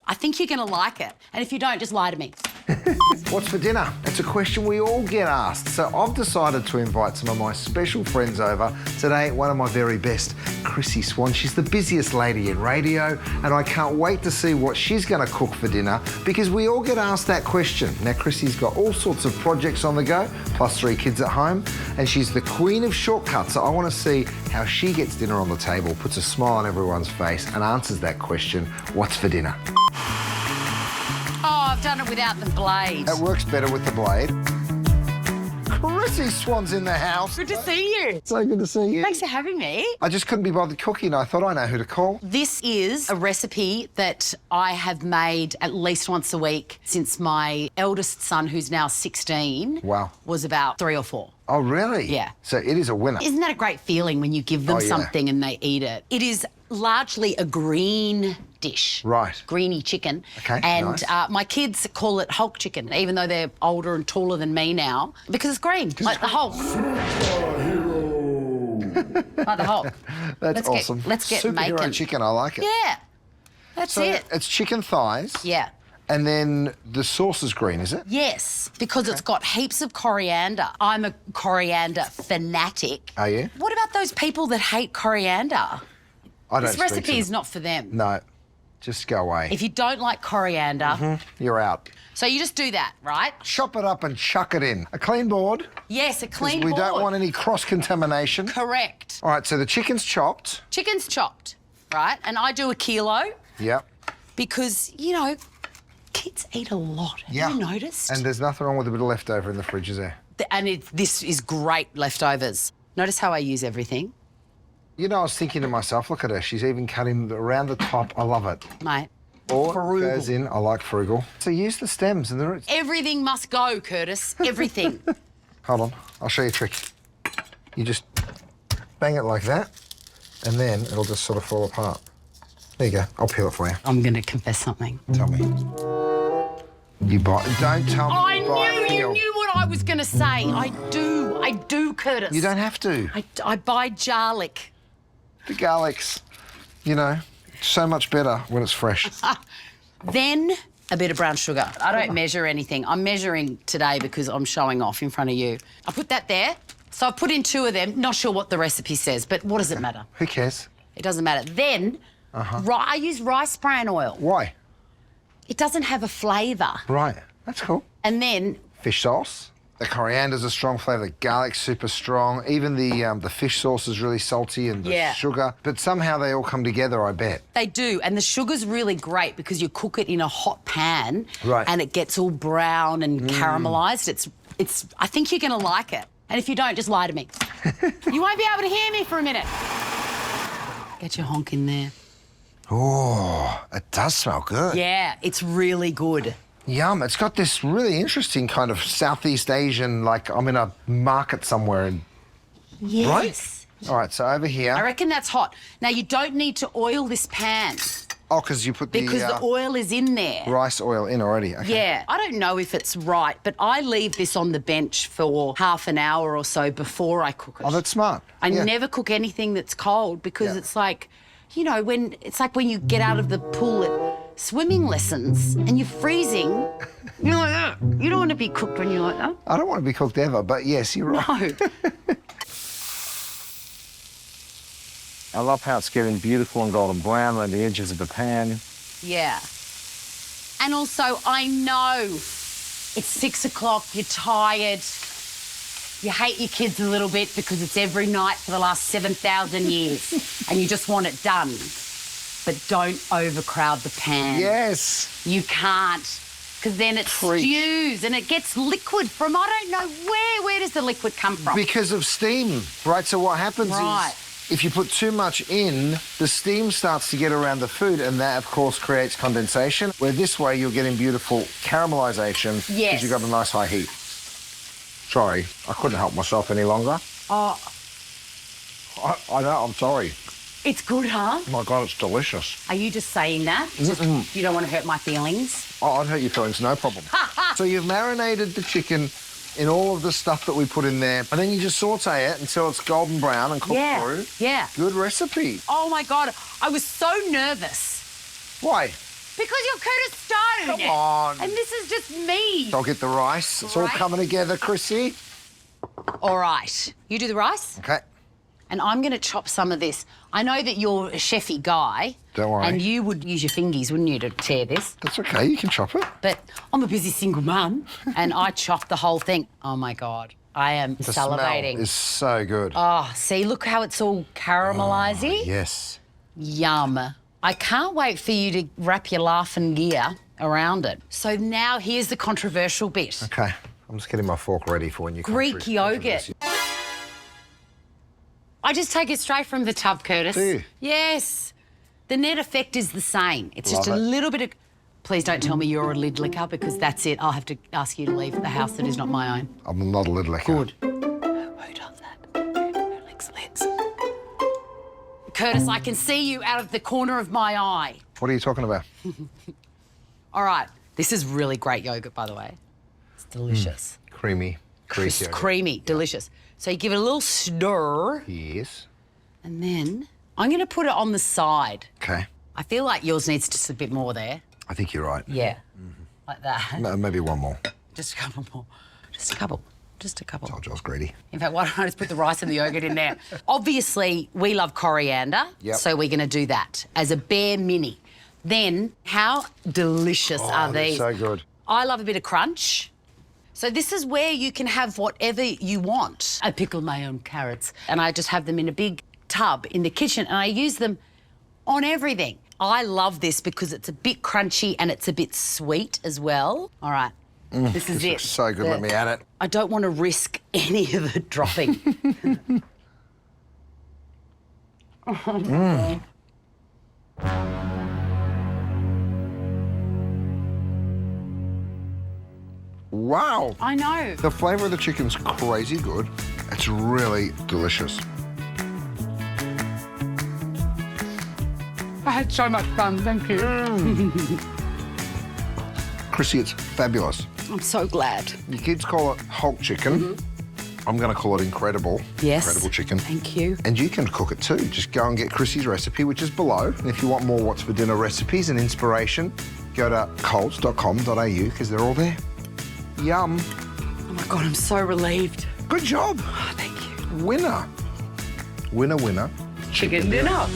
I think you're going to like it. And if you don't, just lie to me. What's for dinner? It's a question we all get asked. So I've decided to invite some of my special friends over. Today, one of my very best, Chrissie Swan. She's the busiest lady in radio, and I can't wait to see what she's going to cook for dinner because we all get asked that question. Now, Chrissie's got all sorts of projects on the go, plus 3 kids at home, and she's the queen of shortcuts. So I want to see how she gets dinner on the table, puts a smile on everyone's face, and answers that question, what's for dinner? Oh, I've done it without the blade. That works better with the blade. Chrissie Swan's in the house. Good to see you. So good to see you. Thanks for having me. I just couldn't be bothered cooking. I thought I know who to call. This is a recipe that I have made at least once a week since my eldest son, who's now 16, Wow. was about 3 or 4. Oh, really? Yeah. So it is a winner. Isn't that a great feeling when you give them Oh, yeah. something and they eat it? It is largely a green dish. Right. Greeny chicken. Okay, And nice. my kids call it Hulk chicken, even though they're older and taller than me now, because it's green, like the Hulk. Like the Hulk. That's awesome. Let's get Superhero making. chicken, I like it. Yeah, that's So it. it's chicken thighs. Yeah. And then the sauce is green, is it? Yes, because it's got heaps of coriander. I'm a coriander fanatic. Are you? What about those people that hate coriander? I don't This speak to recipe them. is not for them. No, just go away. If you don't like coriander, You're out. so you just do that, right? Chop it up and chuck it in. A clean board. Yes, a 'Cause clean we board. don't want any cross-contamination. Correct. All right, so the chicken's chopped. Chicken's chopped, right? And I do a kilo Yep. because, you know, kids eat a lot. Have Yeah. you noticed? And there's nothing wrong with a bit of leftover in the fridge, is there? This is great leftovers. Notice how I use everything, You know, I was thinking to myself, look at her. She's even cutting around the top. I love it. mate. Or Frugal. goes in. I like frugal. So use the stems and the roots. Everything must go, Curtis. Everything. Hold on. I'll show you a trick. You just bang it like that, and then it'll just sort of fall apart. There you go. I'll peel it for you. I'm going to confess something. Tell me. You buy... Don't tell me I you buy knew you peel. knew what I was going to say. I do, Curtis. You don't have to. I buy garlic. The garlic's, you know, so much better when it's fresh. Then a bit of brown sugar. I don't measure anything. I'm measuring today because I'm showing off in front of you. I put that there. So I put in 2 of them. Not sure what the recipe says, but what does it matter? Who cares? It doesn't matter. Then I use rice bran oil. Why? It doesn't have a flavour. Right. That's cool. And then Fish sauce. The coriander's a strong flavour. The garlic's super strong. Even the fish sauce is really salty and the Yeah. sugar. But somehow they all come together, I bet. they do. And the sugar's really great because you cook it in a hot pan Right. and it gets all brown and caramelised. It's. I think you're going to like it. And if you don't, just lie to me. You won't be able to hear me for a minute. Get your honk in there. Oh, it does smell good. Yeah, it's really good. Yum. It's got this really interesting kind of Southeast Asian, like I'm in a market somewhere. And Yes. all right, so over I here. reckon that's hot. Now, you don't need to oil this pan Oh, because you put because the oil is in there. rice oil in already. Okay. Yeah, I don't know if it's right, but I leave this on the bench for half an hour or so before I cook it. Oh, that's smart. I Yeah. never cook anything that's cold because Yeah. it's like, you know, when you get out of the pool at swimming lessons and you're freezing, you're like that. You don't want to be cooked when you're like that. I don't want to be cooked ever, but yes, you're right. No. I love how it's getting beautiful and golden brown around the edges of the pan. Yeah. And also, I know it's 6 o'clock, you're tired, you hate your kids a little bit because it's every night for the last 7,000 years and you just want it done. But don't overcrowd the pan. Yes. You can't, because then it Preach. stews and it gets liquid from, I don't know where does the liquid come from? Because of steam, right? So what happens Right. is if you put too much in, the steam starts to get around the food and that, of course, creates condensation, where this way you're getting beautiful caramelisation because Yes. you've got a nice high heat. Sorry, I couldn't help myself any longer. Oh, I know, I'm sorry. it's good, huh? Oh, my God, it's delicious. Are you just saying that? You don't want to hurt my feelings? Oh, I'd hurt your feelings, no problem. So you've marinated the chicken in all of the stuff that we put in there, and then you just saute it until it's golden brown and cooked Yeah, through. yeah. Good recipe. Oh, my God. I was so nervous Why? Because you're Curtis Stone. Come on. And this is just me. I'll get the rice. It's all Right. coming together, Chrissy. All right. You do the rice? Okay. And I'm going to chop some of this. I know that you're a chefy guy. Don't worry. And you would use your fingies, wouldn't you, to tear this? That's okay. You can chop it. But I'm a busy single mum, and I chop the whole thing. Oh, my God. I am The salivating. smell is so good. Oh, see, look how it's all caramelisy. Yes. Yum. I can't wait for you to wrap your laughing gear around it. So now here's the controversial bit. Okay. I'm just getting my fork ready for when you come Greek through. yoghurt. I just take it straight from the tub, Curtis. Do you? Yes. The net effect is the same. It's just Love a it. little bit of... Please don't tell me you're a lid licker, because that's it. I'll have to ask you to leave the house that is not my own. I'm not a lid licker. Good. Who does that? Who licks lids? Curtis, I can see you out of the corner of my eye. What are you talking about? All right. This is really great yogurt, by the way. It's delicious. Creamy. Greek yogurt. Creamy, delicious. So you give it a little stir, Yes. and then I'm going to put it on the side. Okay. I feel like yours needs just a bit more there. I think you're right. Yeah, like that. No, maybe one more. Just a couple more. Just a couple. Just a couple. Told you I was greedy. In fact, why don't I just put the rice and the yogurt in there? Obviously, we love coriander, Yep. so we're going to do that as a bare mini. Then, how delicious are they're these? so good. I love a bit of crunch. So this is where you can have whatever you want. I pickle my own carrots, and I just have them in a big tub in the kitchen, and I use them on everything. I love this because it's a bit crunchy and it's a bit sweet as well. All right, this is it. looks so good. Let me add it. I don't want to risk any of it dropping. Wow. I know. The flavour of the chicken's crazy good. It's really delicious. I had so much fun, thank you. Chrissy, it's fabulous. I'm so glad. Your kids call it Hulk chicken. I'm going to call it incredible. Yes. Incredible chicken. Thank you. And you can cook it too. Just go and get Chrissy's recipe, which is below. And if you want more What's for Dinner recipes and inspiration, go to coles.com.au because they're all there. Yum. Oh my God, I'm so relieved. Good job. Oh, thank you. Winner. Winner, winner. Chicken dinner.